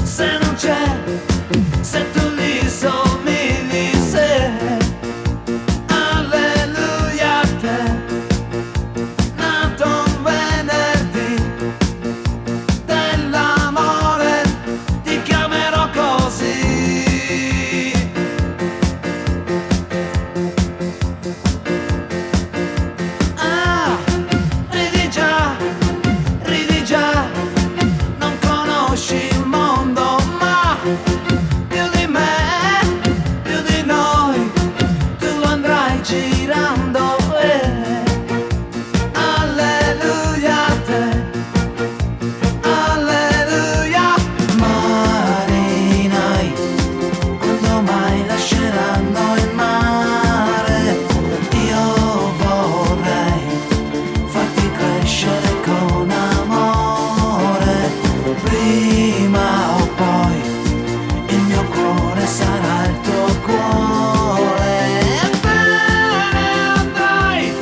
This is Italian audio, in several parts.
se non c'è, se tu gli somigli, se alleluia a te, nato un venerdì dell'amore, ti chiamerò così. Ah, ridi già, non conosci il mondo, ma più di me, più di noi, tu andrai girando. Alleluia a te, alleluia. Marinai, quando mai lasceranno il mare? Io vorrei farti crescere con amore, prima o poi il mio cuore sarà il tuo cuore. Ebbene andrai,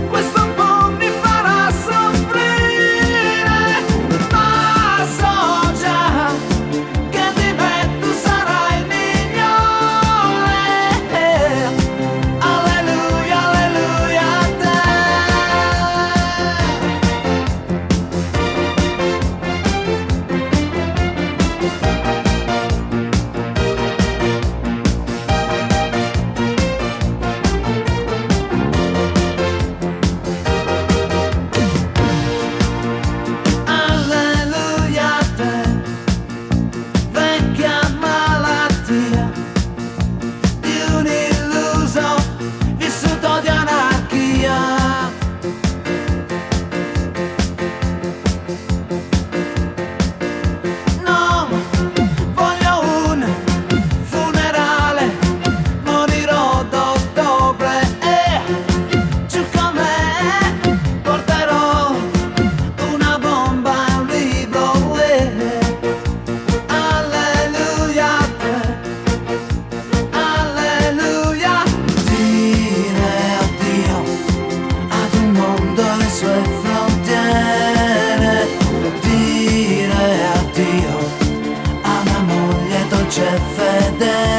questo un po' mi farà soffrire, ma so già che di me tu sarai il migliore. Alleluia, alleluia a te. Alleluia a te, vecchia malattia di un illuso vissuto di anarchia. No, voglio un funerale, morirò d'ottobre e giù con me porterò una bomba e un libro. Alleluia a te, alleluia. Dire addio ad un mondo e le sue frontiere, dire addio a una moglie dolce e fedele.